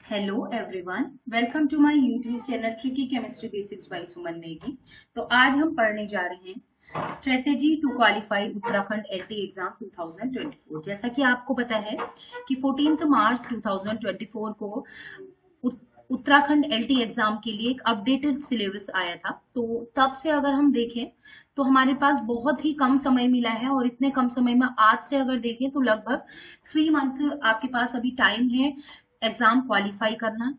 Hello everyone, welcome to my YouTube channel tricky chemistry basics by Suman Negi. तो आज हम पढ़ने जा रहे हैं strategy to qualify Uttarakhand LT exam 2024। जैसा कि आपको पता है कि 14 मार्च 2024 को उत्तराखंड एलटी एग्जाम के लिए एक अपडेटेड सिलेबस आया था। तो तब से अगर हम देखें तो हमारे पास बहुत ही कम समय मिला है, और इतने कम समय में आज से अगर देखें तो लगभग 3 मंथ आपके पास अभी टाइम है एग्जाम क्वालिफाई करना।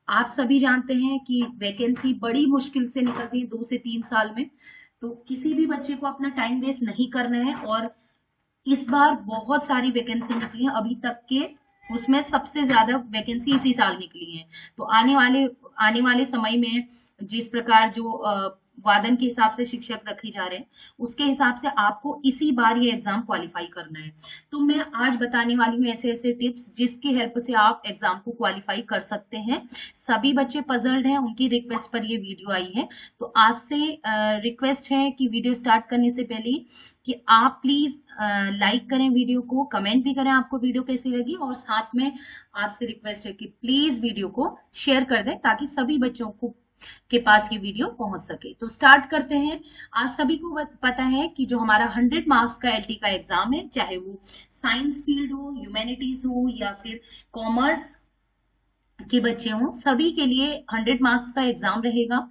आप सभी जानते हैं कि वैकेंसी बड़ी मुश्किल से निकलती है 2 से 3 साल में। तो किसी भी बच्चे को अपना टाइम वेस्ट नहीं करना है, और इस बार बहुत सारी वैकेंसी निकली है अभी तक के, उसमें सबसे ज्यादा वैकेंसी इसी साल निकली है। तो आने वाले समय में जिस प्रकार जो वादन के हिसाब से शिक्षक रखे जा रहे हैं, उसके हिसाब से आपको इसी बार ये एग्जाम क्वालिफाई करना है। तो मैं आज बताने वाली हूँ ऐसे ऐसे टिप्स जिसकी हेल्प से आप एग्जाम को क्वालिफाई कर सकते हैं। सभी बच्चे पजल्ड हैं, उनकी रिक्वेस्ट पर ये वीडियो आई है। तो आपसे रिक्वेस्ट है कि वीडियो स्टार्ट करने से पहले कि आप प्लीज लाइक करें वीडियो को, कमेंट भी करें आपको वीडियो कैसी लगी, और साथ में आपसे रिक्वेस्ट है कि प्लीज वीडियो को शेयर कर दें ताकि सभी बच्चों को के पास ये वीडियो पहुंच सके। तो स्टार्ट करते हैं। आज सभी को पता है कि जो हमारा 100 मार्क्स का एलटी का एग्जाम है, चाहे वो साइंस फील्ड हो, ह्यूमैनिटीज हो या फिर कॉमर्स के बच्चे हों, सभी के लिए 100 मार्क्स का एग्जाम रहेगा,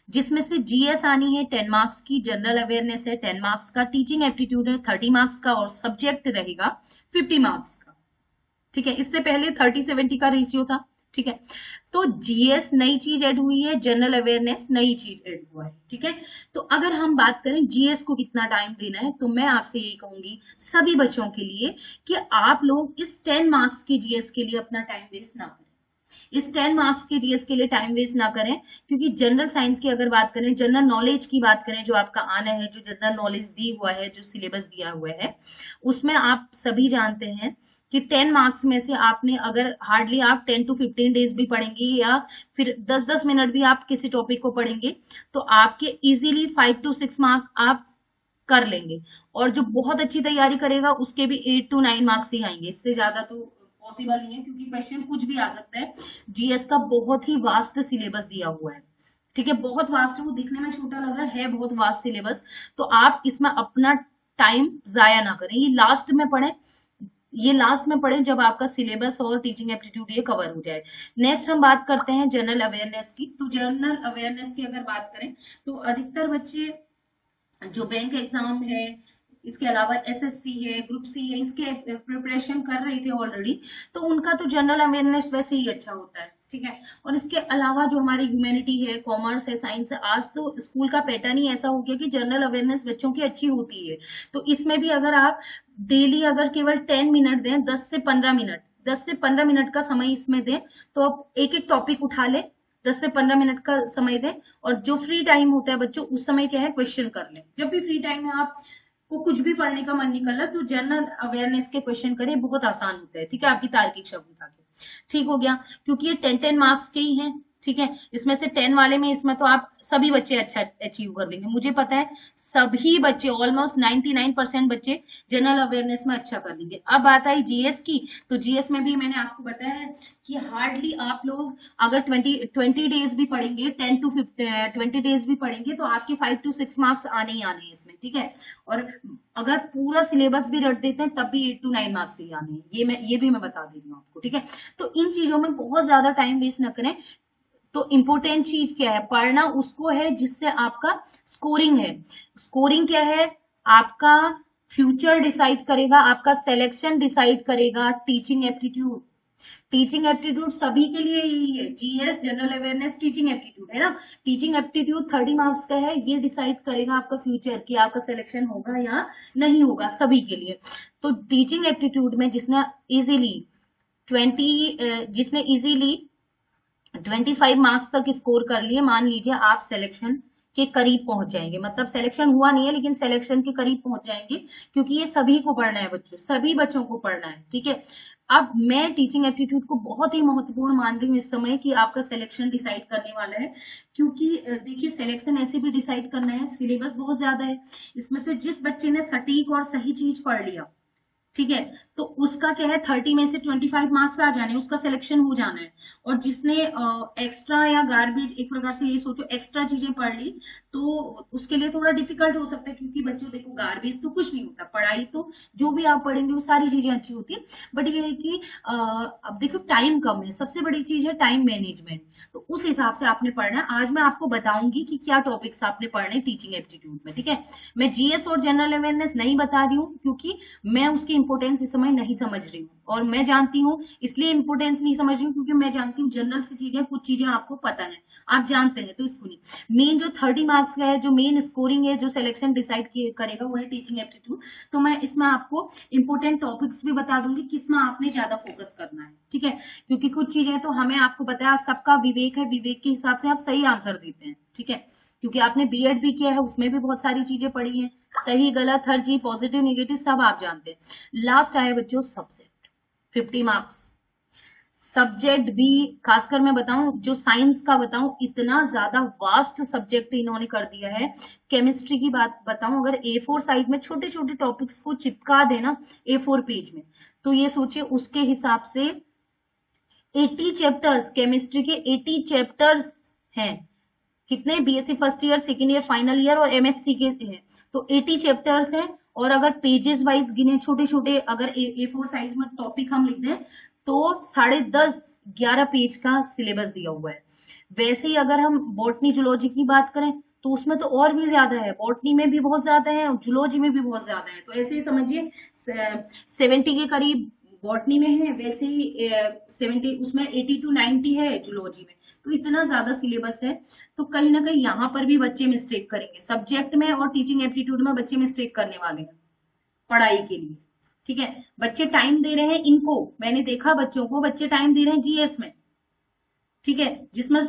जिसमें से जीएस आनी है 10 मार्क्स की, जनरल अवेयरनेस है 10 मार्क्स का, टीचिंग एप्टीट्यूड है 30 मार्क्स का, और सब्जेक्ट रहेगा 50 मार्क्स का। ठीक है, इससे पहले 30-70 का रेशियो था। ठीक है, तो जीएस नई चीज ऐड हुई है, जनरल अवेयरनेस नई चीज ऐड हुआ है। ठीक है, तो अगर हम बात करें जीएस को कितना टाइम देना है, तो मैं आपसे यही कहूंगी सभी बच्चों के लिए कि आप लोग इस 10 मार्क्स के जीएस के लिए अपना टाइम वेस्ट ना करें। इस 10 मार्क्स के जीएस के लिए टाइम वेस्ट ना करें, क्योंकि जनरल साइंस की अगर बात करें, जनरल नॉलेज की बात करें, जो आपका आना है, जो जनरल नॉलेज दी हुआ है, जो सिलेबस दिया हुआ है, उसमें आप सभी जानते हैं कि 10 मार्क्स में से आपने अगर हार्डली आप 10 to 15 डेज भी पढ़ेंगे, या फिर 10-10 मिनट भी आप किसी टॉपिक को पढ़ेंगे, तो आपके इजीली 5 to 6 मार्क आप कर लेंगे। और जो बहुत अच्छी तैयारी करेगा उसके भी 8 to 9 मार्क्स ही आएंगे, इससे ज्यादा तो पॉसिबल नहीं है, क्योंकि क्वेश्चन कुछ भी आ सकता है। जीएस का बहुत ही वास्ट सिलेबस दिया हुआ है। ठीक है, बहुत वास्ट है, वो दिखने में छोटा लग रहा है बहुत वास्ट सिलेबस। तो आप इसमें अपना टाइम जाया ना करें, ये लास्ट में पढ़ें जब आपका सिलेबस और टीचिंग एप्टीट्यूड ये कवर हो जाए। नेक्स्ट हम बात करते हैं जनरल अवेयरनेस की। तो जनरल अवेयरनेस की अगर बात करें तो अधिकतर बच्चे जो बैंक एग्जाम है, इसके अलावा एसएससी है, ग्रुप सी है, इसके प्रिपरेशन कर रहे थे ऑलरेडी, तो उनका तो जनरल अवेयरनेस वैसे ही अच्छा होता है। ठीक है, और इसके अलावा जो हमारी ह्यूमैनिटी है, कॉमर्स है, साइंस है, आज तो स्कूल का पैटर्न ही ऐसा हो गया कि जनरल अवेयरनेस बच्चों की अच्छी होती है। तो इसमें भी अगर आप डेली अगर केवल 10 मिनट दें, 10 से 15 मिनट, 10 से 15 मिनट का समय इसमें दें, तो आप एक एक टॉपिक उठा लें, 10 से 15 मिनट का समय दें, और जो फ्री टाइम होता है बच्चों, उस समय क्या है, क्वेश्चन कर लें। जब भी फ्री टाइम में आपको कुछ भी पढ़ने का मन नहीं कर रहा, तो जनरल अवेयरनेस के क्वेश्चन करें, बहुत आसान होता है। ठीक है, आपकी तार्किक क्षमता के ठीक हो गया, क्योंकि ये 10-10 मार्क्स के ही हैं। ठीक है, इसमें से 10 वाले में इसमें तो आप सभी बच्चे अच्छा अचीव कर लेंगे, मुझे पता है सभी बच्चे, ऑलमोस्ट 99% बच्चे जनरल अवेयरनेस में अच्छा कर लेंगे। अब बात आई जीएस की, तो जीएस में भी मैंने आपको बताया है कि हार्डली आप लोग अगर 20 डेज भी पढ़ेंगे, 10 to 20 डेज भी पढ़ेंगे, तो आपके 5 to 6 मार्क्स आने ही आने हैं इसमें। ठीक है, और अगर पूरा सिलेबस भी रट देते हैं तब भी 8 to 9 मार्क्स ही आने हैं, ये भी मैं बता दे रही हूँ आपको। ठीक है, तो इन चीजों में बहुत ज्यादा टाइम वेस्ट न करें। तो इम्पोर्टेंट चीज क्या है, पढ़ना उसको है जिससे आपका स्कोरिंग है। स्कोरिंग क्या है, आपका फ्यूचर डिसाइड करेगा, आपका सिलेक्शन डिसाइड करेगा टीचिंग एप्टीट्यूड। टीचिंग एप्टीट्यूड सभी के लिए यही है, GS, general awareness, teaching aptitude है ना। टीचिंग एप्टीट्यूड 30 मार्क्स का है, ये डिसाइड करेगा आपका फ्यूचर कि आपका सिलेक्शन होगा या नहीं होगा, सभी के लिए। तो टीचिंग एप्टीट्यूड में जिसने इजीली 25 मार्क्स तक स्कोर कर लिए, मान लीजिए आप सिलेक्शन के करीब पहुंच जाएंगे, मतलब सिलेक्शन हुआ नहीं है लेकिन सिलेक्शन के करीब पहुंच जाएंगे, क्योंकि ये सभी को पढ़ना है बच्चों, सभी बच्चों को पढ़ना है। ठीक है, अब मैं टीचिंग एप्टीट्यूड को बहुत ही महत्वपूर्ण मान रही हूँ इस समय कि आपका सिलेक्शन डिसाइड करने वाला है, क्योंकि देखिए सिलेक्शन ऐसे भी डिसाइड करना है, सिलेबस बहुत ज्यादा है, इसमें से जिस बच्चे ने सटीक और सही चीज पढ़ लिया, ठीक है। तो उसका क्या है, 30 में से 25 मार्क्स आ जाने, उसका सिलेक्शन हो जाना है। और जिसने एक्स्ट्रा या गार्बेज, एक प्रकार से ये सोचो एक्स्ट्रा चीजें पढ़ ली, तो उसके लिए थोड़ा डिफिकल्ट हो सकता है, क्योंकि बच्चों देखो गार्बेज तो कुछ नहीं होता, पढ़ाई तो जो भी आप पढ़ेंगे वो सारी चीजें अच्छी होती है। बट ये है कि अब देखो टाइम कम है, सबसे बड़ी चीज है टाइम मैनेजमेंट। तो उस हिसाब से आपने पढ़ना है। आज मैं आपको बताऊंगी कि क्या टॉपिक्स आपने पढ़ने टीचिंग एप्टीट्यूड में, ठीक है। मैं जीएस और जनरल अवेयरनेस नहीं बता रही हूँ, क्योंकि मैं उसकी इंपोर्टेंस इस समय नहीं समझ रही हूँ, और मैं जानती हूँ इसलिए इंपोर्टेंस नहीं समझ रही हूँ क्योंकि मैं जानती हूँ जनरल से चीजें, कुछ चीजें आपको पता है, आप जानते हैं, तो इसको नहीं। मेन जो 30 मार्क्स का है, जो मेन स्कोरिंग है, जो सिलेक्शन डिसाइड करेगा, वो है टीचिंग एप्टीट्यूड। तो मैं इसमें आपको इंपोर्टेंट टॉपिक्स भी बता दूंगी किसमें आपने ज्यादा फोकस करना है, ठीक है। क्योंकि कुछ चीजें तो हमें, आपको पता है, आप सबका विवेक है, विवेक के हिसाब से आप सही आंसर देते हैं, ठीक है। क्योंकि आपने बीएड भी किया है, उसमें भी बहुत सारी चीजें पढ़ी हैं, सही गलत हर चीज, पॉजिटिव नेगेटिव सब आप जानते हैं। लास्ट आया बच्चों सब्जेक्ट, 50 मार्क्स। सब्जेक्ट भी खासकर मैं बताऊं, जो साइंस का बताऊं, इतना ज्यादा वास्ट सब्जेक्ट इन्होंने कर दिया है। केमिस्ट्री की बात बताऊं, अगर A4 साइज में छोटे छोटे टॉपिक्स को चिपका देना A4 पेज में, तो ये सोचिए उसके हिसाब से 80 चैप्टर्स, केमिस्ट्री के 80 चैप्टर्स हैं। कितने, BSc first year, second year, final year और एमएससी के हैं, तो 80 चैप्टर्स हैं। और अगर पेजेस वाइज गिने, छोटे छोटे, अगर A4 साइज में टॉपिक हम लिख दें, तो 10.5-11 पेज का सिलेबस दिया हुआ है। वैसे ही अगर हम बॉटनी जूलॉजी की बात करें, तो उसमें तो और भी ज्यादा है, बॉटनी में भी बहुत ज्यादा है और जूलॉजी में भी बहुत ज्यादा है। तो ऐसे ही समझिए 70 के करीब बॉटनी में है, वैसे ही 70 उसमें 80 to 90 है जूलॉजी में। तो इतना ज्यादा सिलेबस है, तो कहीं ना कहीं यहाँ पर भी बच्चे मिस्टेक करेंगे, सब्जेक्ट में और टीचिंग एप्टीट्यूड में बच्चे मिस्टेक करने वाले हैं पढ़ाई के लिए, ठीक है। बच्चे टाइम दे रहे हैं इनको, मैंने देखा बच्चों को, बच्चे टाइम दे रहे हैं जीएस में, ठीक है, जिसमें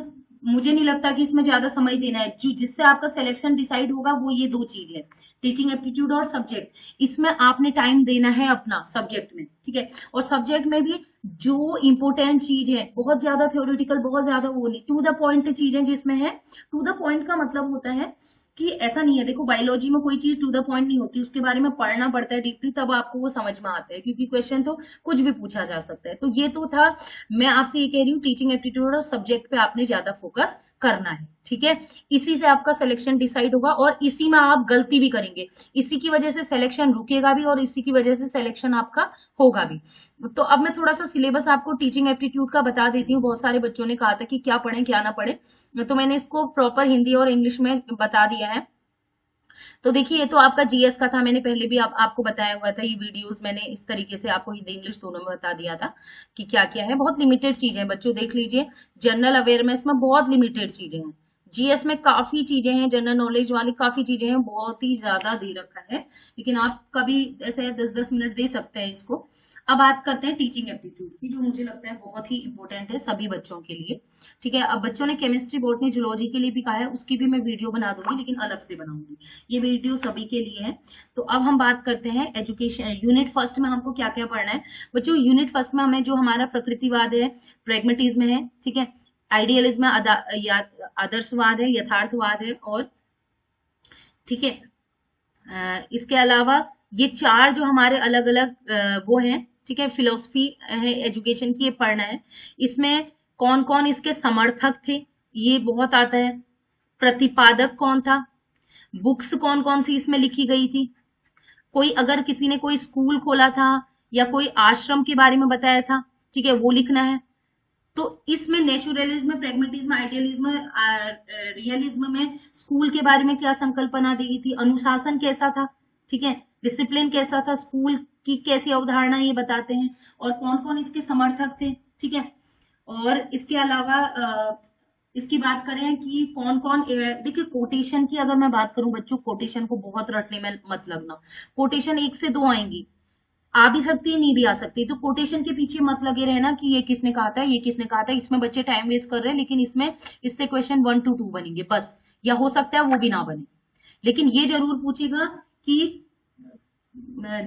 मुझे नहीं लगता कि इसमें ज्यादा समय देना है। जो जिससे आपका सिलेक्शन डिसाइड होगा वो ये दो चीज है, टीचिंग एप्टीट्यूड और सब्जेक्ट। इसमें आपने टाइम देना है अपना सब्जेक्ट में, ठीक है। और सब्जेक्ट में भी जो इंपोर्टेंट चीज है, बहुत ज्यादा थ्योरेटिकल, बहुत ज्यादा वो नहीं, टू द पॉइंट चीजें जिसमें है। टू द पॉइंट का मतलब होता है कि ऐसा नहीं है, देखो बायोलॉजी में कोई चीज टू द पॉइंट नहीं होती, उसके बारे में पढ़ना पड़ता है डीपली, तब आपको वो समझ में आता है, क्योंकि क्वेश्चन तो कुछ भी पूछा जा सकता है। तो ये तो था, मैं आपसे ये कह रही हूँ टीचिंग एप्टीट्यूड और सब्जेक्ट पे आपने ज्यादा फोकस करना है, ठीक है। इसी से आपका सिलेक्शन डिसाइड होगा, और इसी में आप गलती भी करेंगे, इसी की वजह से सिलेक्शन रुकेगा भी, और इसी की वजह से सिलेक्शन आपका होगा भी। तो अब मैं थोड़ा सा सिलेबस आपको टीचिंग एप्टीट्यूड का बता देती हूँ। बहुत सारे बच्चों ने कहा था कि क्या पढ़ें क्या ना पढ़े, तो मैंने इसको प्रॉपर हिंदी और इंग्लिश में बता दिया है। तो देखिए, ये तो आपका जीएस का था, मैंने पहले भी आपको बताया हुआ था, ये वीडियोस मैंने इस तरीके से आपको हिंदी इंग्लिश दोनों में बता दिया था कि क्या क्या है। बहुत लिमिटेड चीजें हैं बच्चों, देख लीजिए। जनरल अवेयरनेस में बहुत लिमिटेड चीजें हैं, जीएस में काफी चीजें हैं, जनरल नॉलेज वाली काफी चीजें हैं, बहुत ही ज्यादा दे रखा है, लेकिन आप कभी ऐसे 10-10 मिनट दे सकते हैं इसको। अब बात करते हैं टीचिंग एप्टीट्यूड की, जो मुझे लगता है बहुत ही इंपॉर्टेंट है सभी बच्चों के लिए, ठीक है। अब बच्चों ने केमिस्ट्री, बॉटनी, जूलॉजी के लिए भी कहा है, उसकी भी मैं वीडियो बना दूंगी, लेकिन अलग से बनाऊंगी, ये वीडियो सभी के लिए है। तो अब हम बात करते हैं एजुकेशन यूनिट फर्स्ट में हमको क्या क्या पढ़ना है बच्चों। यूनिट फर्स्ट में हमें जो हमारा प्रकृतिवाद है, प्रेगमेटिज्म है, ठीक है, आइडियलिज्म, आदर्शवाद है, यथार्थवाद है, और ठीक है, इसके अलावा ये चार जो हमारे अलग अलग वो हैं, ठीक है, फिलोसफी है एजुकेशन की, ये पढ़ना है। इसमें कौन कौन इसके समर्थक थे, ये बहुत आता है। प्रतिपादक कौन था, बुक्स कौन कौन सी इसमें लिखी गई थी, कोई अगर किसी ने कोई स्कूल खोला था या कोई आश्रम के बारे में बताया था, ठीक है, वो लिखना है। तो इसमें नेचुरलिज्म, प्रेगमेटिज्म, आइडियलिज्म, रियलिज्म में स्कूल के बारे में क्या संकल्पना दी गई थी, अनुशासन कैसा था, ठीक है, डिसिप्लिन कैसा था, स्कूल की कैसी अवधारणा ये बताते हैं, और कौन कौन इसके समर्थक थे, ठीक है। और इसके अलावा इसकी बात करें कि कौन कौन, देखिए कोटेशन की अगर मैं बात करूं बच्चों, कोटेशन को बहुत रटने में मत लगना, कोटेशन एक से दो आएंगी, आ भी सकती है, नहीं भी आ सकती, तो कोटेशन के पीछे मत लगे रहना कि ये किसने कहा था, ये किसने कहा था, इसमें बच्चे टाइम वेस्ट कर रहे हैं, लेकिन इसमें इससे क्वेश्चन 1 to 2 बनेंगे बस, या हो सकता है वो भी ना बने। लेकिन ये जरूर पूछेगा कि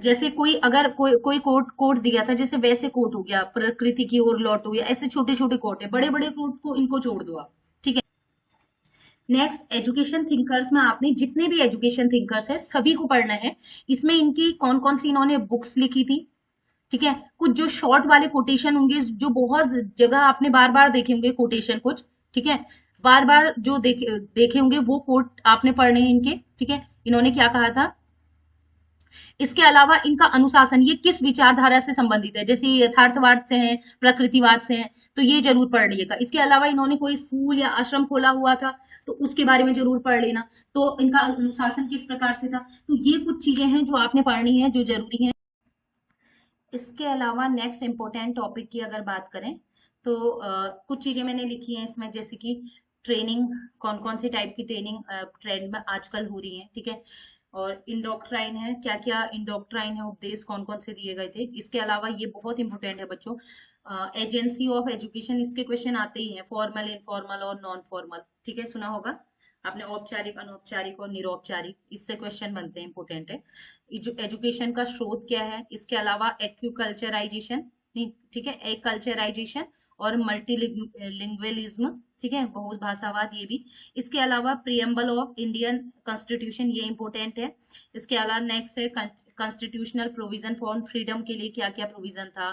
जैसे कोई अगर कोई कोट दिया था, जैसे वैसे कोट हो गया, प्रकृति की ओर लौटो, या ऐसे छोटे छोटे कोट है, बड़े बड़े कोट को इनको छोड़ दो आप, ठीक है। नेक्स्ट, एजुकेशन थिंकर्स में आपने जितने भी एजुकेशन थिंकर्स है सभी को पढ़ना है। इसमें इनकी कौन कौन सी इन्होंने बुक्स लिखी थी, ठीक है। कुछ जो शॉर्ट वाले कोटेशन होंगे, जो बहुत जगह आपने बार बार देखे होंगे कोटेशन कुछ, ठीक है, बार बार जो देखे होंगे वो कोट आपने पढ़ने हैं इनके, ठीक है। इन्होंने क्या कहा था, इसके अलावा इनका अनुशासन ये किस विचारधारा से संबंधित है, जैसे ये यथार्थवाद से है, प्रकृतिवाद से है, तो ये जरूर पढ़ लीजिएगा। इसके अलावा इन्होंने कोई स्कूल या आश्रम खोला हुआ था तो उसके बारे में जरूर पढ़ लेना, तो इनका अनुशासन किस प्रकार से था। तो ये कुछ चीजें हैं जो आपने पढ़नी है, जो जरूरी है। इसके अलावा नेक्स्ट इम्पोर्टेंट टॉपिक की अगर बात करें तो कुछ चीजें मैंने लिखी हैं इसमें, जैसे कि ट्रेनिंग, कौन कौन सी टाइप की ट्रेनिंग ट्रेंड में आजकल हो रही है, ठीक है। और इंडोक्ट्राइन है, क्या क्या इंडोक्ट्राइन है, उपदेश कौन कौन से दिए गए थे। इसके अलावा ये बहुत इंपॉर्टेंट है बच्चों, एजेंसी ऑफ एजुकेशन, इसके क्वेश्चन आते ही हैं, फॉर्मल, इनफॉर्मल और नॉन फॉर्मल, ठीक है, सुना होगा आपने, औपचारिक, अनौपचारिक और निरौपचारिक, इससे क्वेश्चन बनते हैं, इंपॉर्टेंट है। एजुकेशन का स्रोत क्या है, इसके अलावा एक्यूकल्चराइजेशन, ठीक है, एक कल्चराइजेशन और मल्टीलिंगुअलिज्म, ठीक है, बहुत भाषावाद, ये भी। इसके अलावा प्रियम्बल ऑफ इंडियन कॉन्स्टिट्यूशन, ये इंपॉर्टेंट है। इसके अलावा नेक्स्ट है कॉन्स्टिट्यूशनल प्रोविजन फॉर फ्रीडम के लिए क्या क्या प्रोविजन था,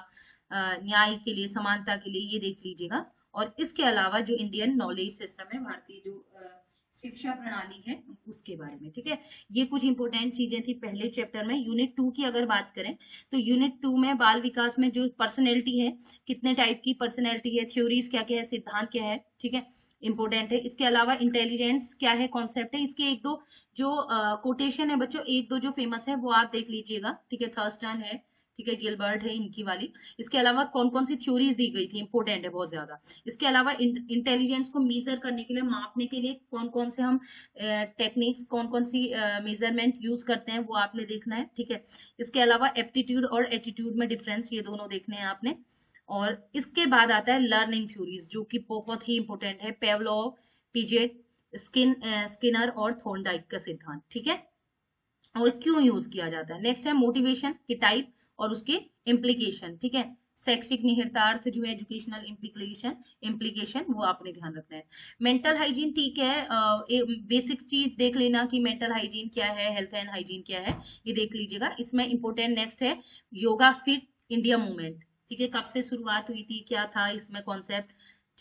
न्याय के लिए, समानता के लिए, ये देख लीजिएगा। और इसके अलावा जो इंडियन नॉलेज सिस्टम है, भारतीय जो शिक्षा प्रणाली है, उसके बारे में, ठीक है। ये कुछ इंपॉर्टेंट चीजें थी पहले चैप्टर में। यूनिट 2 की अगर बात करें तो यूनिट 2 में बाल विकास में जो पर्सनैलिटी है, कितने टाइप की पर्सनैलिटी है, थ्योरीज क्या क्या है, सिद्धांत क्या है, ठीक है, इंपॉर्टेंट है। इसके अलावा इंटेलिजेंस क्या है, कॉन्सेप्ट है, इसके एक दो जो कोटेशन है बच्चों, एक दो जो फेमस है वो आप देख लीजिएगा, ठीक है, थर्स्टन है, ठीक है, गिलबर्ट है, इनकी वाली। इसके अलावा कौन कौन सी थ्योरीज दी गई थी, इंपॉर्टेंट है बहुत ज्यादा। इसके अलावा इंटेलिजेंस को मेजर करने के लिए, मापने के लिए कौन कौन से हम टेक्निक्स, कौन कौन सी मेजरमेंट यूज करते हैं, वो आपने देखना है, ठीक है। इसके अलावा एप्टीट्यूड और एटीट्यूड में डिफरेंस, ये दोनों देखने हैं आपने। और इसके बाद आता है लर्निंग थ्योरीज, जो कि बहुत ही इंपॉर्टेंट है, पेवलोव, पिजेट, स्किनर और थॉर्नडाइक का सिद्धांत, ठीक है, और क्यों यूज किया जाता है। नेक्स्ट है मोटिवेशन की टाइप और उसके इम्प्लीकेशन, ठीक है, शैक्षिक निहितार्थ जो है, एजुकेशनल इम्प्लीकेशन वो आपने ध्यान रखना है। मेंटल हाइजीन, ठीक है, बेसिक चीज देख लेना कि मेंटल हाइजीन क्या है, हेल्थ एंड हाइजीन क्या है, ये देख लीजिएगा। इसमें इंपॉर्टेंट नेक्स्ट है योगा फिट इंडिया मूवमेंट, ठीक है, कब से शुरुआत हुई थी, क्या था इसमें कॉन्सेप्ट,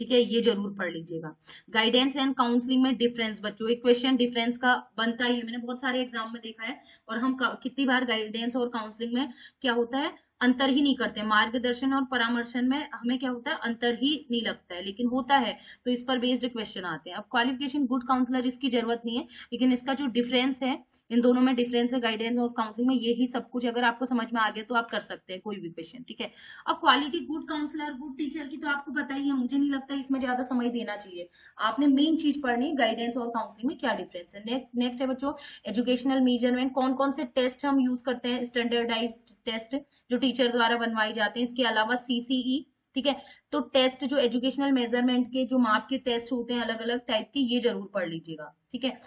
ठीक है, ये जरूर पढ़ लीजिएगा। गाइडेंस एंड काउंसलिंग में डिफरेंस, बच्चों एक क्वेश्चन डिफरेंस का बनता ही है, मैंने बहुत सारे एग्जाम में देखा है। और हम कितनी बार गाइडेंस और काउंसलिंग में क्या होता है, अंतर ही नहीं करते, मार्गदर्शन और परामर्शन में हमें क्या होता है, अंतर ही नहीं लगता है, लेकिन होता है, तो इस पर बेस्ड क्वेश्चन आते हैं। अब क्वालिफिकेशन गुड काउंसलर, इसकी जरूरत नहीं है, लेकिन इसका जो डिफरेंस है, इन दोनों में डिफरेंस है, गाइडेंस और काउंसलिंग में, यही सब कुछ अगर आपको समझ में आ गया तो आप कर सकते हैं कोई भी क्वेश्चन, ठीक है। अब quality good counsellor, good teacher की तो आपको पता ही है, मुझे नहीं लगता इसमें ज्यादा समय देना चाहिए। आपने मेन चीज पढ़नी है, गाइडेंस और काउंसलिंग में क्या डिफरेंस है। नेक्स्ट है बच्चों एजुकेशनल मेजरमेंट, कौन कौन से टेस्ट हम यूज करते हैं, स्टैंडर्डाइज्ड टेस्ट जो टीचर द्वारा बनवाए जाते हैं। इसके अलावा सीसीई, ठीक है, तो टेस्ट जो एजुकेशनल मेजरमेंट के जो माप के टेस्ट होते हैं अलग अलग टाइप के, ये जरूर पढ़ लीजिएगा, ठीक है।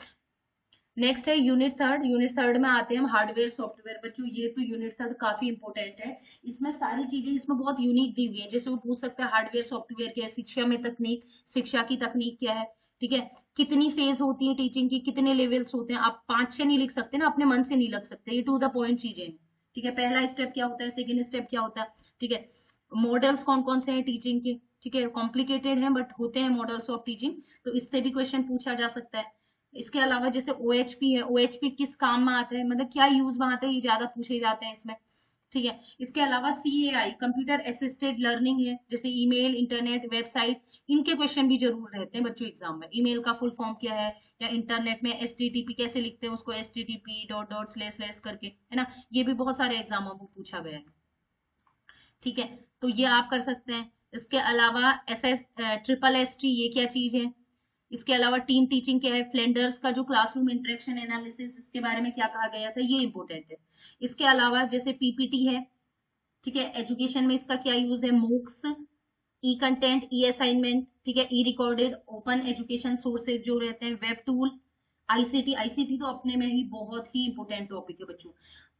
नेक्स्ट है यूनिट थर्ड, यूनिट थर्ड में आते हैं हम हार्डवेयर सॉफ्टवेयर, बच्चों ये तो यूनिट थर्ड काफी इंपॉर्टेंट है। इसमें सारी चीजें इसमें बहुत यूनिक दी हुई है, जैसे वो पूछ सकता है हार्डवेयर सॉफ्टवेयर क्या है, शिक्षा में तकनीक, शिक्षा की तकनीक क्या है, ठीक है, कितनी फेज होती है टीचिंग की, कितने लेवल्स होते हैं, आप 5-6 नहीं लिख सकते ना, अपने मन से नहीं लिख सकते, ये टू द पॉइंट चीजें हैं, ठीक है। पहला स्टेप क्या होता है, सेकेंड स्टेप क्या होता है, ठीक है। मॉडल्स कौन कौन से हैं टीचिंग के, ठीक है, कॉम्प्लिकेटेड है बट होते हैं मॉडल्स ऑफ टीचिंग, तो इससे भी क्वेश्चन पूछा जा सकता है। इसके अलावा जैसे OHP है, OHP किस काम में आता है, मतलब क्या यूज में आता है, ये ज्यादा पूछे जाते हैं इसमें, ठीक है। इसके अलावा CAI कंप्यूटर असिस्टेड लर्निंग है, जैसे ईमेल, इंटरनेट, वेबसाइट, इनके क्वेश्चन भी जरूर रहते हैं बच्चों एग्जाम में। ईमेल का फुल फॉर्म क्या है, या इंटरनेट में HTTP कैसे लिखते हैं उसको, HTTP dot dot slash slash करके, है ना, ये भी बहुत सारे एग्जामों में पूछा गया है, ठीक है, तो ये आप कर सकते हैं। इसके अलावा SSSST, ये क्या चीज है। इसके अलावा टीम टीचिंग क्या है, फ्लेंडर्स का जो क्लासरूम इंटरेक्शन एनालिसिस, इसके बारे में क्या कहा गया था, ये इंपॉर्टेंट है। इसके अलावा जैसे PPT है, ठीक है, एजुकेशन में इसका क्या यूज है, मूक्स, ई कंटेंट, ई असाइनमेंट, ठीक है, ई रिकॉर्डेड, ओपन एजुकेशन सोर्सेज जो रहते हैं, वेब टूल, आईसीटी तो अपने में ही बहुत ही इंपॉर्टेंट टॉपिक है बच्चों,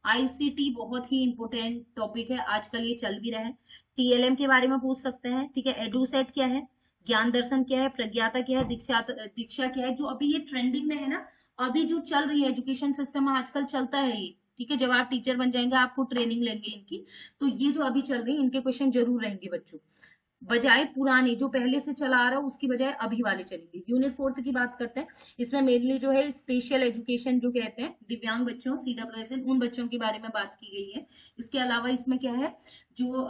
आईसीटी बहुत ही इंपॉर्टेंट टॉपिक है, आजकल ये चल भी रहा है। TLM के बारे में पूछ सकते हैं, ठीक है, एडुसेट क्या है, ज्ञान दर्शन क्या है, प्रज्ञाता क्या है, दीक्षा क्या है, जो अभी ये ट्रेंडिंग में है ना, अभी जो चल रही है एजुकेशन सिस्टम में आजकल चलता है ये, ठीक है, जब आप टीचर बन जाएंगे आपको ट्रेनिंग लेंगे इनकी, तो ये जो अभी चल रही है इनके क्वेश्चन जरूर रहेंगे बच्चों, बजाय पुराने जो पहले से चला आ रहा है उसकी बजाय अभी वाले चलेंगे। यूनिट 4 की बात करते हैं, इसमें मेनली जो है स्पेशल एजुकेशन जो कहते हैं दिव्यांग बच्चों CWSN उन बच्चों के बारे में बात की गई है। इसके अलावा इसमें क्या है, जो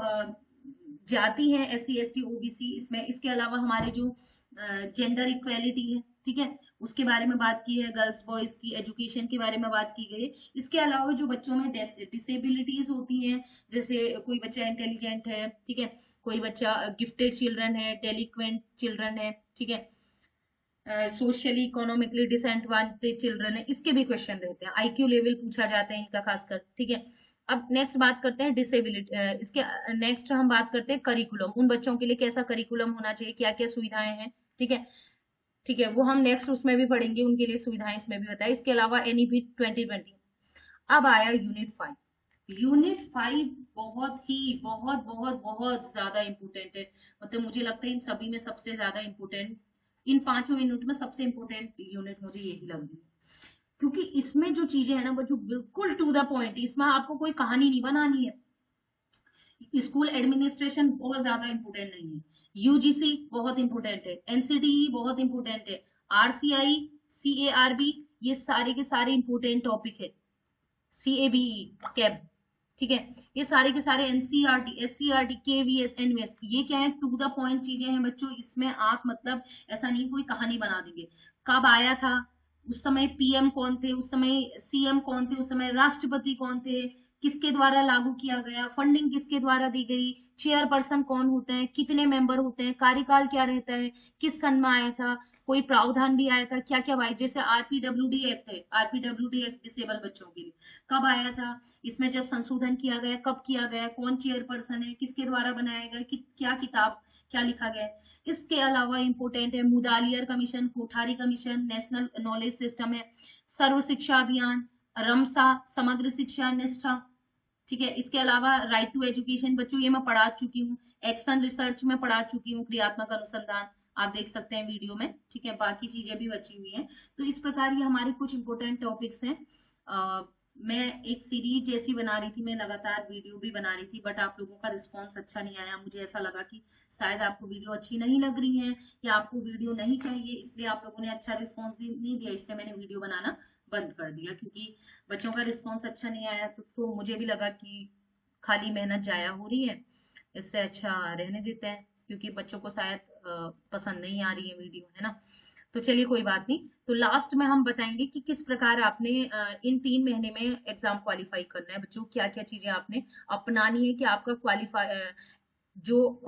जाति है SC ST OBC, इसमें इसके अलावा हमारे जो जेंडर इक्वेलिटी है, ठीक है, उसके बारे में बात की है, गर्ल्स बॉयज की एजुकेशन के बारे में बात की गई है। इसके अलावा जो बच्चों में डिसेबिलिटीज होती हैं, जैसे कोई बच्चा इंटेलिजेंट है, ठीक है, कोई बच्चा गिफ्टेड चिल्ड्रन है, डेलिक्वेंट चिल्ड्रन है, ठीक है, सोशली इकोनॉमिकली डिसएडवांटेज चिल्ड्रन है, इसके भी क्वेश्चन रहते हैं, IQ लेवल पूछा जाता है इनका खासकर, ठीक है। अब नेक्स्ट बात करते हैं डिसेबिलिटी, इसके नेक्स्ट हम बात करते हैं करिकुलम, उन बच्चों के लिए कैसा करिकुलम होना चाहिए, क्या क्या सुविधाएं हैं, ठीक है, ठीक है, वो हम नेक्स्ट उसमें भी पढ़ेंगे, उनके लिए सुविधाएं इसमें भी बताया। इसके अलावा NEP 2020। अब आया यूनिट 5। यूनिट 5 बहुत बहुत बहुत ज्यादा इंपोर्टेंट है, मतलब मुझे लगता है इन सभी में सबसे ज्यादा इंपोर्टेंट, इन 5 यूनिट में सबसे इंपोर्टेंट यूनिट मुझे यही लग रही है, क्योंकि इसमें जो चीजें है ना बच्चों बिल्कुल टू द पॉइंट, इसमें आपको कोई कहानी नहीं बनानी है। स्कूल एडमिनिस्ट्रेशन बहुत ज्यादा इंपोर्टेंट नहीं है, UGC बहुत इंपोर्टेंट है, NCTE बहुत इंपोर्टेंट है, RCI CARB ये सारे के सारे इंपोर्टेंट टॉपिक है, CABE कैब, ठीक है, ये सारे के सारे NCERT SCERT KVS NVS ये क्या है, टू द पॉइंट चीजें हैं बच्चों, इसमें आप मतलब ऐसा नहीं कोई कहानी बना देंगे। कब आया था, उस समय PM कौन थे, उस समय CM कौन थे, उस समय राष्ट्रपति कौन थे, किसके द्वारा लागू किया गया, फंडिंग किसके द्वारा दी गई, चेयरपर्सन कौन होते हैं, कितने मेंबर होते हैं, कार्यकाल क्या रहता है, किस सन में आया था, कोई प्रावधान भी आया था, क्या क्या भाई, जैसे RPWD एक्ट है, RPWD एक्ट डिसेबल बच्चों के लिए कब आया था, इसमें जब संशोधन किया गया कब किया गया, कौन चेयरपर्सन है, किसके द्वारा बनाया गया, क्या किताब क्या लिखा गया है। इसके अलावा इंपोर्टेंट है Mudaliar commission, Kothari commission, national knowledge system है, सर्व शिक्षा अभियान, रमसा समग्र शिक्षा निष्ठा, ठीक है। इसके अलावा राइट टू एजुकेशन बच्चों ये मैं पढ़ा चुकी हूँ, एक्शन रिसर्च में पढ़ा चुकी हूँ, क्रियात्मक अनुसंधान आप देख सकते हैं वीडियो में, ठीक है, बाकी चीजें भी बची हुई हैं। तो इस प्रकार ये हमारे कुछ इंपोर्टेंट टॉपिक्स हैं। मैं एक सीरीज जैसी बना रही थी, मैं लगातार वीडियो भी बना रही थी, बट आप लोगों का रिस्पांस अच्छा नहीं आया, मुझे ऐसा लगा कि शायद आपको वीडियो अच्छी नहीं लग रही है या आपको वीडियो नहीं चाहिए, इसलिए आप लोगों ने अच्छा रिस्पांस नहीं दिया, इसलिए मैंने वीडियो बनाना बंद कर दिया, क्योंकि बच्चों का रिस्पांस अच्छा नहीं आया तो मुझे भी लगा कि खाली मेहनत जाया हो रही है, इससे अच्छा रहने देते हैं, क्योंकि बच्चों को शायद पसंद नहीं आ रही है वीडियो, है ना। तो चलिए कोई बात नहीं, तो लास्ट में हम बताएंगे कि किस प्रकार आपने इन 3 महीने में एग्जाम क्वालिफाई करना है बच्चों, क्या क्या चीजें आपने अपनानी है कि आपका क्वालिफाई जो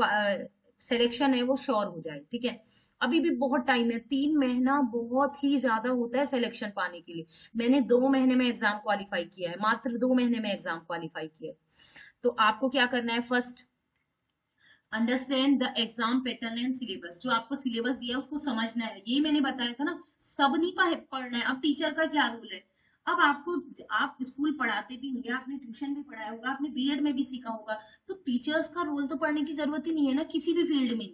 सिलेक्शन है वो श्योर हो जाए, ठीक है। अभी भी बहुत टाइम है, 3 महीना बहुत ही ज्यादा होता है सिलेक्शन पाने के लिए। मैंने 2 महीने में एग्जाम क्वालिफाई किया है, मात्र 2 महीने में एग्जाम क्वालिफाई किया है। तो आपको क्या करना है, first understand the exam pattern and syllabus, जो आपको सिलेबस दिया है उसको समझना है, यही मैंने बताया था ना, सब नहीं पढ़ना है। अब टीचर का क्या रोल है, अब आपको, आप स्कूल पढ़ाते भी होंगे, आपने ट्यूशन भी पढ़ाया होगा, आपने बीएड में भी सीखा होगा, तो टीचर्स का रोल तो पढ़ने की जरूरत ही नहीं है ना, किसी भी फील्ड में नहीं।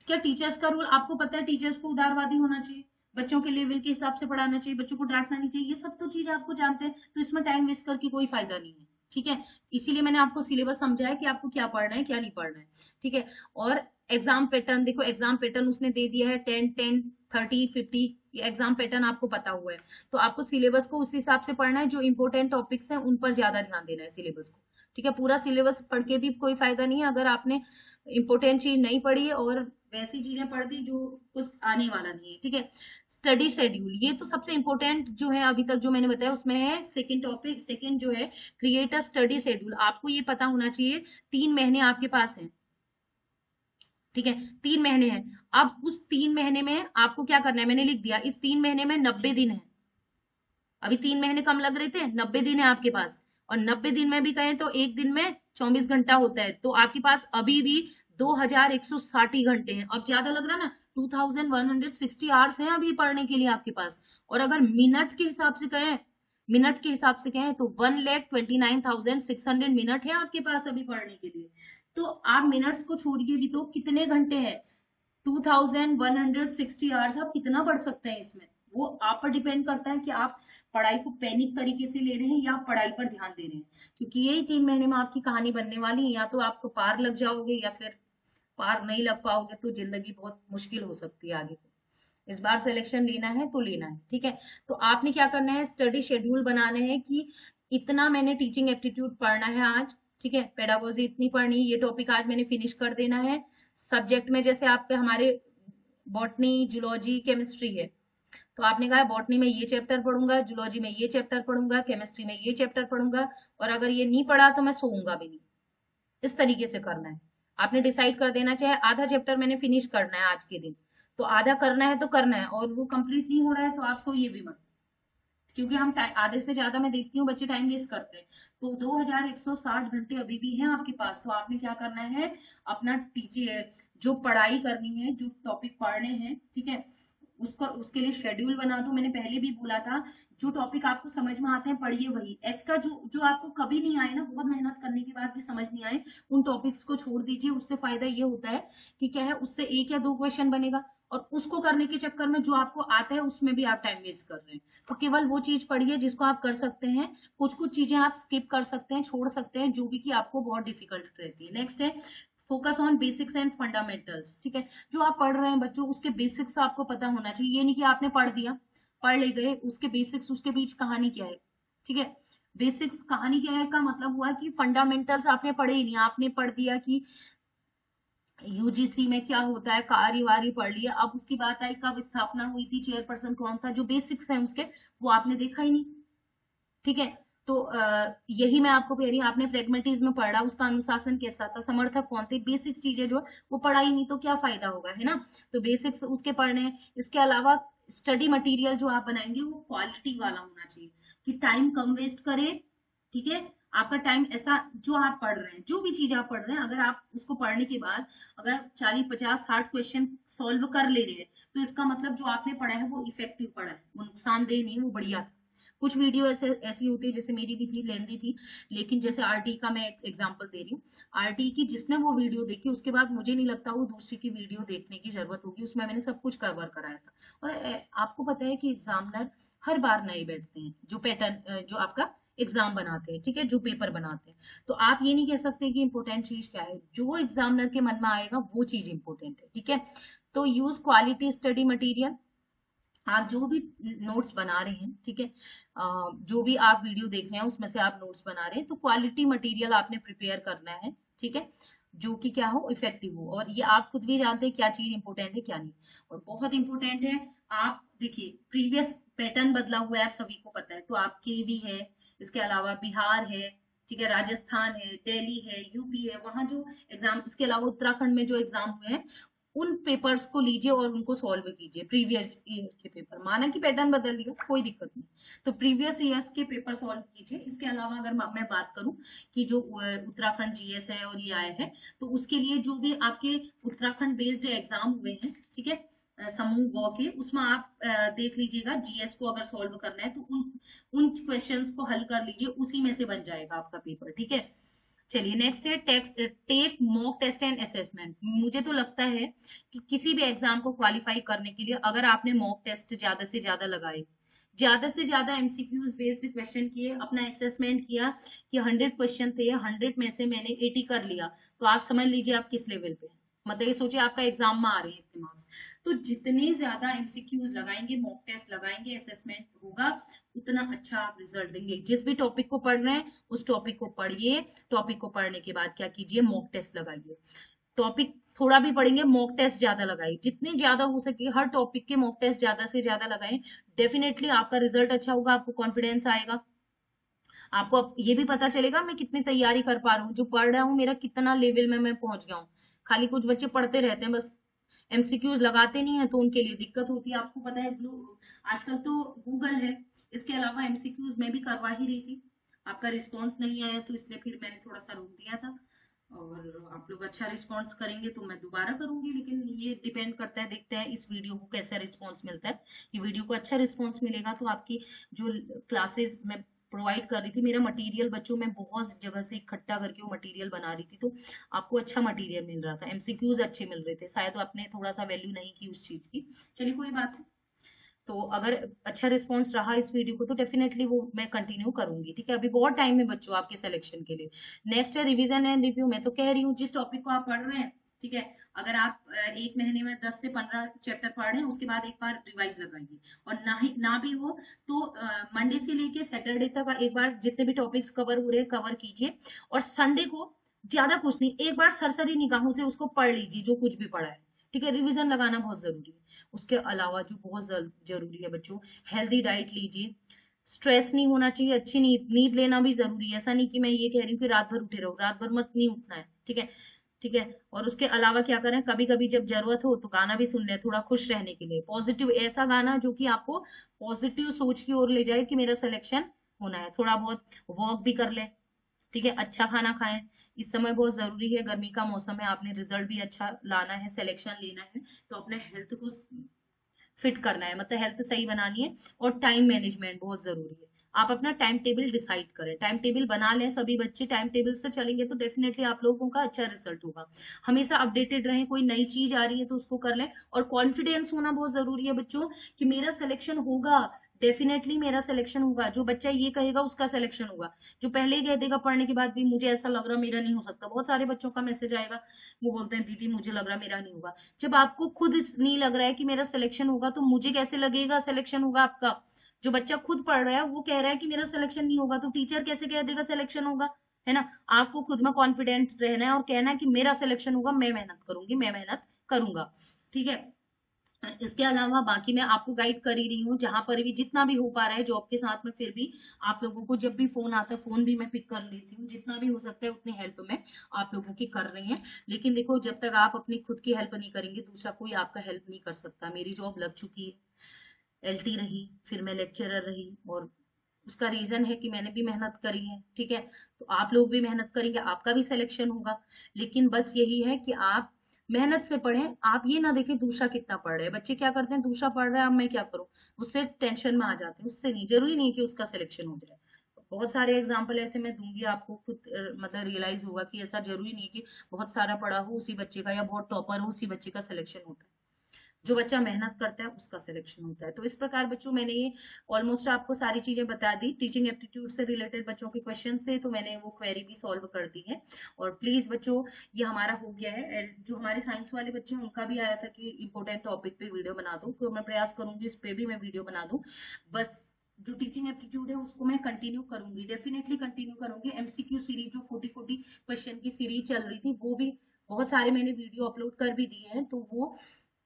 क्या टीचर्स का रोल आपको पता है, टीचर्स को उदारवादी होना चाहिए, बच्चों के लेवल के हिसाब से पढ़ाना चाहिए, बच्चों को डांटना नहीं चाहिए, ये सब तो चीज आपको जानते हैं, तो इसमें टाइम वेस्ट करके कोई फायदा नहीं है, ठीक है। इसीलिए मैंने आपको सिलेबस समझाया कि आपको क्या पढ़ना है क्या नहीं पढ़ना है, ठीक है। और एग्जाम पैटर्न देखो, एग्जाम पैटर्न उसने दे दिया है 10 10 30 50, ये एग्जाम पैटर्न आपको पता हुआ है, तो आपको सिलेबस को उस हिसाब से पढ़ना है, जो इंपोर्टेंट टॉपिक्स हैं उन पर ज्यादा ध्यान देना है सिलेबस को, ठीक है। पूरा सिलेबस पढ़ के भी कोई फायदा नहीं है अगर आपने इंपोर्टेंट चीज नहीं पढ़ी और वैसी चीजें पढ़ दी जो कुछ आने वाला नहीं है, ठीक है। स्टडी शेड्यूल, ये तो सबसे इंपॉर्टेंट जो है अभी तक जो मैंने बताया उसमें है, सेकंड टॉपिक, सेकंड जो है क्रिएट अ स्टडी शेड्यूल, आपको ये पता होना चाहिए 3 महीने आपके पास है, ठीक है, 3 महीने हैं। अब उस 3 महीने में आपको क्या करना है, मैंने लिख दिया, इस 3 महीने में 90 दिन है, अभी 3 महीने कम लग रहे थे, 90 दिन है आपके पास, और 90 दिन में भी कहें तो एक दिन में 24 घंटा होता है, तो आपके पास अभी भी 2160 घंटे हैं। अब ज्यादा लग रहा है ना, 2160 आवर्स हैं अभी पढ़ने के लिए आपके पास। और अगर मिनट के हिसाब से कहें, मिनट के हिसाब से कहें तो 1,29,600 मिनट है आपके पास अभी पढ़ने के लिए। तो आप मिनट्स को छोड़िए भी तो कितने घंटे हैं, 2160 आवर्स, आप कितना पढ़ सकते हैं इसमें, वो आप पर डिपेंड करता है कि आप पढ़ाई को पैनिक तरीके से ले रहे हैं या आप पढ़ाई पर ध्यान दे रहे हैं, क्योंकि यही 3 महीने में आपकी कहानी बनने वाली है। या तो आपको पार लग जाओगे या फिर पार नहीं लग पाओगे, तो जिंदगी बहुत मुश्किल हो सकती है आगे। इस बार सिलेक्शन लेना है तो लेना है, ठीक है। तो आपने क्या करना है, स्टडी शेड्यूल बनाना है कि इतना मैंने टीचिंग एप्टीट्यूड पढ़ना है आज, ठीक है। पेडागोजी इतनी पढ़नी, ये टॉपिक आज मैंने फिनिश कर देना है। सब्जेक्ट में जैसे आपके हमारे बॉटनी, जूलॉजी, केमिस्ट्री है, तो आपने कहा बॉटनी में ये चैप्टर पढ़ूंगा, जूलॉजी में ये चैप्टर पढ़ूंगा, केमिस्ट्री में ये चैप्टर पढ़ूंगा, और अगर ये नहीं पढ़ा तो मैं सोऊंगा भी नहीं। इस तरीके से करना है। आपने डिसाइड कर देना, चाहे आधा चैप्टर मैंने फिनिश करना है आज के दिन, तो आधा करना है तो करना है, और वो कंप्लीट नहीं हो रहा है तो आप सोइए भी मत, क्योंकि हम आधे से ज्यादा मैं देखती हूँ बच्चे टाइम वेस्ट करते हैं। तो 2160 घंटे अभी भी हैं आपके पास, तो आपने क्या करना है, अपना टीचर जो पढ़ाई करनी है, जो टॉपिक पढ़ने हैं, ठीक है, उसको उसके लिए शेड्यूल बना दो। मैंने पहले भी बोला था, जो टॉपिक आपको समझ में आते हैं पढ़िए, वही एक्स्ट्रा जो जो आपको कभी नहीं आए ना, बहुत मेहनत करने के बाद भी समझ नहीं आए, उन टॉपिक्स को छोड़ दीजिए। उससे फायदा ये होता है कि क्या है, उससे 1 या 2 क्वेश्चन बनेगा, और उसको करने के चक्कर में जो आपको आता है उसमें भी आप टाइम वेस्ट कर रहे हैं। तो केवल वो चीज पढ़िए जिसको आप कर सकते हैं, कुछ कुछ चीजें आप स्किप कर सकते हैं, छोड़ सकते हैं, जो भी कि आपको बहुत डिफिकल्ट रहती है। नेक्स्ट है focus on basics and fundamentals, ठीक है। जो आप पढ़ रहे हैं बच्चों, उसके बेसिक्स आपको पता होना चाहिए। ये नहीं कि आपने पढ़ दिया, पढ़ ले गए, उसके बेसिक्स, उसके बीच कहानी क्या है, ठीक है। बेसिक्स कहानी क्या है का मतलब हुआ कि फंडामेंटल्स आपने पढ़े ही नहीं, आपने पढ़ दिया कि यूजीसी में क्या होता है, कार्यवाही पढ़ लिया, अब उसकी बात आई कब स्थापना हुई थी, चेयरपर्सन कौन था, जो बेसिक्स है उसके, वो आपने देखा ही नहीं, ठीक है। तो यही मैं आपको कह रही हूँ, आपने प्रेगमेटिज्म पढ़ा, उसका अनुशासन कैसा था, समर्थक कौन थे, बेसिक चीजें जो वो पढ़ा ही नहीं, तो क्या फायदा होगा, है ना। तो बेसिक्स उसके पढ़ने हैं। इसके अलावा स्टडी मटेरियल जो आप बनाएंगे वो क्वालिटी वाला होना चाहिए, कि टाइम कम वेस्ट करे, ठीक है। आपका टाइम ऐसा, जो आप पढ़ रहे हैं, जो भी चीज आप पढ़ रहे हैं, अगर आप उसको पढ़ने के बाद अगर 40, 50, 60 क्वेश्चन सॉल्व कर ले रहे हैं, तो इसका मतलब जो आपने पढ़ा है वो इफेक्टिव पढ़ा है, वो नुकसानदेह नहीं, वो बढ़िया था। कुछ वीडियो ऐसे ऐसी होती है, जैसे मेरी भी थी, लेंदी थी, लेकिन जैसे आरटी का मैं एग्जांपल दे रही हूँ, आरटी की जिसने वो वीडियो देखी, उसके बाद मुझे नहीं लगता वो दूसरी की वीडियो देखने की जरूरत होगी, उसमें मैंने सब कुछ कवर कराया था। और आपको पता है कि एग्जामिनर हर बार नए बैठते हैं, जो पैटर्न जो आपका एग्जाम बनाते हैं, ठीक है, जो पेपर बनाते हैं। तो आप ये नहीं कह सकते कि इंपोर्टेंट चीज क्या है, जो एग्जामिनर के मन में आएगा वो चीज इंपोर्टेंट है, ठीक है। तो यूज क्वालिटी स्टडी मटेरियल। आप जो भी नोट्स बना रहे हैं, ठीक है, जो भी आप वीडियो देख रहे हैं उसमें से आप नोट्स बना रहे हैं, तो क्वालिटी मटेरियल आपने प्रिपेयर करना है, ठीक है, जो कि क्या हो, इफेक्टिव हो। और ये आप खुद भी जानते हैं क्या चीज इंपोर्टेंट है क्या नहीं। और बहुत इंपोर्टेंट है, आप देखिए प्रीवियस पैटर्न बदला हुआ है, आप सभी को पता है, तो आप केवी है, इसके अलावा बिहार है, ठीक है, राजस्थान है, दिल्ली है, यूपी है, वहां जो एग्जाम, इसके अलावा उत्तराखंड में जो एग्जाम हुए हैं, उन पेपर्स को लीजिए और उनको सॉल्व कीजिए, प्रीवियस ईयर के पेपर, माना कि पैटर्न बदल लिया, कोई दिक्कत नहीं, तो प्रीवियस ईयर्स के पेपर सॉल्व कीजिए। इसके अलावा अगर मैं बात करूं कि जो उत्तराखंड जीएस है और ये आए हैं, तो उसके लिए जो भी आपके उत्तराखंड बेस्ड एग्जाम हुए हैं, ठीक है, समूह ग के, उसमें आप देख लीजिएगा, जीएस को अगर सॉल्व करना है तो उन उन क्वेश्चंस को हल कर लीजिए, उसी में से बन जाएगा आपका पेपर, ठीक है। चलिए नेक्स्ट है take mock test and assessment. मुझे तो लगता है कि किसी भी एग्जाम को क्वालिफाई करने के लिए अगर आपने मॉक टेस्ट ज्यादा से ज्यादा लगाए, ज्यादा से ज्यादा एमसीक्यूज बेस्ड क्वेश्चन किए, अपना असेसमेंट किया कि 100 क्वेश्चन थे, 100 में से मैंने 80 कर लिया, तो आप समझ लीजिए आप किस लेवल पे हैं। मतलब ये सोचिए आपका एग्जाम में आ रहे हैं इतने मार्क्स, तो जितने ज्यादा एमसीक्यूज लगाएंगे, मॉक टेस्ट लगाएंगे, असेसमेंट होगा, उतना अच्छा आप रिजल्ट देंगे। जिस भी टॉपिक को पढ़ रहे हैं उस टॉपिक को पढ़िए, टॉपिक को पढ़ने के बाद क्या कीजिए, मॉक टेस्ट लगाइए। टॉपिक थोड़ा भी पढ़ेंगे, मॉक टेस्ट ज्यादा लगाइए, जितनी ज्यादा हो सके हर टॉपिक के मॉक टेस्ट ज्यादा से ज्यादा लगाएं। डेफिनेटली आपका रिजल्ट अच्छा होगा, आपको कॉन्फिडेंस आएगा, आपको अब ये भी पता चलेगा मैं कितनी तैयारी कर पा रहा हूँ, जो पढ़ रहा हूँ मेरा कितना लेवल में मैं पहुंच गया हूँ। खाली कुछ बच्चे पढ़ते रहते हैं बस, एमसीक्यूज लगाते नहीं है, तो उनके लिए दिक्कत होती है। आपको पता है आजकल तो गूगल है, इसके अलावा एमसीक्यूज मैं भी करवा ही रही थी, आपका रिस्पॉन्स नहीं आया, तो इसलिए फिर मैंने थोड़ा सा रोक दिया था। और आप लोग अच्छा रिस्पॉन्स करेंगे तो मैं दोबारा करूंगी, लेकिन ये डिपेंड करता है, देखते हैं इस वीडियो को कैसा रिस्पॉन्स मिलता है। ये वीडियो को अच्छा रिस्पॉन्स मिलेगा तो आपकी जो क्लासेस में प्रोवाइड कर रही थी, मेरा मटेरियल बच्चों में बहुत जगह से इकट्ठा करके वो मटेरियल बना रही थी, तो आपको अच्छा मटेरियल मिल रहा था, एमसीक्यूज अच्छे मिल रहे थे, शायद आपने थोड़ा सा वैल्यू नहीं की उस चीज की। चलिए कोई बात नहीं। तो अगर अच्छा रिस्पॉन्स रहा इस वीडियो को तो डेफिनेटली वो मैं कंटिन्यू करूंगी। ठीक है, अभी बहुत टाइम है बच्चों आपके सिलेक्शन के लिए। नेक्स्ट है रिवीजन एंड रिव्यू। मैं तो कह रही हूँ जिस टॉपिक को आप पढ़ रहे हैं, ठीक है, अगर आप एक महीने में 10 से 15 चैप्टर पढ़ रहे हैं, उसके बाद एक बार रिवाइज लगाइए। और ना भी हो तो मंडे से लेके सैटरडे तक एक बार जितने भी टॉपिक्स कवर हो रहे हैं कवर कीजिए। और संडे को ज्यादा कुछ नहीं, एक बार सरसरी निगाहों से उसको पढ़ लीजिए जो कुछ भी पढ़ा है। ठीक है, रिवीजन लगाना बहुत जरूरी है। उसके अलावा जो बहुत जरूरी है बच्चों, हेल्दी डाइट लीजिए। स्ट्रेस नहीं होना चाहिए, अच्छी नींद नींद लेना भी जरूरी है। ऐसा नहीं कि मैं ये कह रही हूँ कि रात भर उठे रहो, रात भर मत नहीं उठना है। ठीक है, ठीक है। और उसके अलावा क्या करें, कभी कभी जब जरूरत हो तो गाना भी सुन लें थोड़ा खुश रहने के लिए। पॉजिटिव ऐसा गाना जो कि आपको पॉजिटिव सोच की ओर ले जाए कि मेरा सिलेक्शन होना है। थोड़ा बहुत वॉक भी कर ले। ठीक है, अच्छा खाना खाएं। इस समय बहुत जरूरी है, गर्मी का मौसम है, आपने रिजल्ट भी अच्छा लाना है, सिलेक्शन लेना है, तो अपने हेल्थ को फिट करना है, मतलब हेल्थ सही बनानी है। और टाइम मैनेजमेंट बहुत जरूरी है। आप अपना टाइम टेबल डिसाइड करें, टाइम टेबल बना लें। सभी बच्चे टाइम टेबल से चलेंगे तो डेफिनेटली आप लोगों का अच्छा रिजल्ट होगा। हमेशा अपडेटेड रहें, कोई नई चीज आ रही है तो उसको कर लें। और कॉन्फिडेंस होना बहुत जरूरी है बच्चों कि मेरा सिलेक्शन होगा, डेफिनेटली मेरा सिलेक्शन होगा। जो बच्चा ये कहेगा उसका सिलेक्शन होगा। जो पहले ही कह देगा पढ़ने के बाद भी मुझे ऐसा लग रहा मेरा नहीं हो सकता, बहुत सारे बच्चों का मैसेज आएगा, वो बोलते हैं दीदी मुझे लग रहा मेरा नहीं होगा। जब आपको खुद नहीं लग रहा है कि मेरा सिलेक्शन होगा तो मुझे कैसे लगेगा सिलेक्शन होगा आपका। जो बच्चा खुद पढ़ रहा है वो कह रहा है कि मेरा सिलेक्शन नहीं होगा, तो टीचर कैसे कह देगा सिलेक्शन होगा, है ना। आपको खुद में कॉन्फिडेंट रहना है और कहना है कि मेरा सिलेक्शन होगा, मैं मेहनत करूंगी, मैं मेहनत करूंगा। ठीक है, इसके अलावा बाकी मैं आपको गाइड कर ही रही हूँ जहां पर भी जितना भी हो पा रहा है जॉब के साथ में। फिर भी आप लोगों को जब भी फोन आता है, फोन भी मैं पिक कर लेती हूँ, जितना भी हो सकता है उतनी हेल्प मैं आप लोगों की कर रही हैं। लेकिन देखो, जब तक आप अपनी खुद की हेल्प नहीं करेंगे दूसरा कोई आपका हेल्प नहीं कर सकता। मेरी जॉब लग चुकी है, एलटी रही, फिर मैं लेक्चरर रही, और उसका रीजन है कि मैंने भी मेहनत करी है। ठीक है, तो आप लोग भी मेहनत करेंगे, आपका भी सिलेक्शन होगा। लेकिन बस यही है कि आप मेहनत से पढ़ें। आप ये ना देखें दूसरा कितना पढ़ रहा है। बच्चे क्या करते हैं, दूसरा पढ़ रहा है अब मैं क्या करूं, उससे टेंशन में आ जाते हैं। उससे नहीं, जरूरी नहीं कि उसका सिलेक्शन हो जाए। बहुत सारे एग्जाम्पल ऐसे मैं दूंगी आपको, खुद मतलब रियलाइज होगा कि ऐसा जरूरी नहीं कि बहुत सारा पढ़ा हो उसी बच्चे का, या बहुत टॉपर हो उसी बच्चे का सिलेक्शन होता है। जो बच्चा मेहनत करता है उसका सिलेक्शन होता है। तो इस प्रकार बच्चों मैंने ये ऑलमोस्ट आपको सारी चीजें बता दी। टीचिंग एप्टीट्यूड से रिलेटेड बच्चों के क्वेश्चन थे तो मैंने वो क्वेरी भी सॉल्व कर दी है। और प्लीज बच्चों, ये हमारा हो गया है। जो हमारे साइंस वाले बच्चे हैं उनका भी आया था कि इंपॉर्टेंट टॉपिक पे वीडियो बना दूं, तो मैं प्रयास करूंगी इस पे भी मैं वीडियो बना दूं। बस जो टीचिंग एप्टीट्यूड है उसको मैं कंटिन्यू करूंगी, डेफिनेटली कंटिन्यू करूंगी। एमसीक्यू सीरीज जो 40 क्वेश्चन की सीरीज चल रही थी वो भी बहुत सारे मैंने वीडियो अपलोड कर भी दिए हैं, तो वो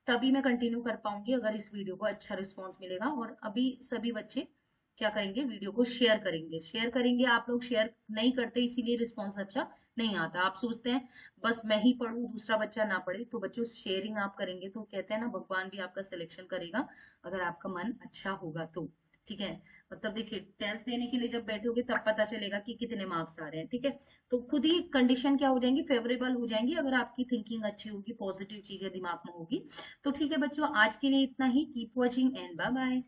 तभी मैं कंटिन्यू कर पाऊंगी अगर इस वीडियो को अच्छा रिस्पांस मिलेगा। और अभी सभी बच्चे क्या करेंगे, वीडियो को शेयर करेंगे। शेयर करेंगे, आप लोग शेयर नहीं करते इसीलिए रिस्पांस अच्छा नहीं आता। आप सोचते हैं बस मैं ही पढ़ूं दूसरा बच्चा ना पढ़े। तो बच्चों शेयरिंग आप करेंगे तो कहते हैं ना, भगवान भी आपका सिलेक्शन करेगा अगर आपका मन अच्छा होगा तो। ठीक है, मतलब देखिए टेस्ट देने के लिए जब बैठोगे तब पता चलेगा कि कितने मार्क्स आ रहे हैं। ठीक है, तो खुद ही कंडीशन क्या हो जाएंगी, फेवरेबल हो जाएंगी अगर आपकी थिंकिंग अच्छी होगी, पॉजिटिव चीजें दिमाग में होगी। तो ठीक है बच्चों, आज के लिए इतना ही। Keep watching and bye bye.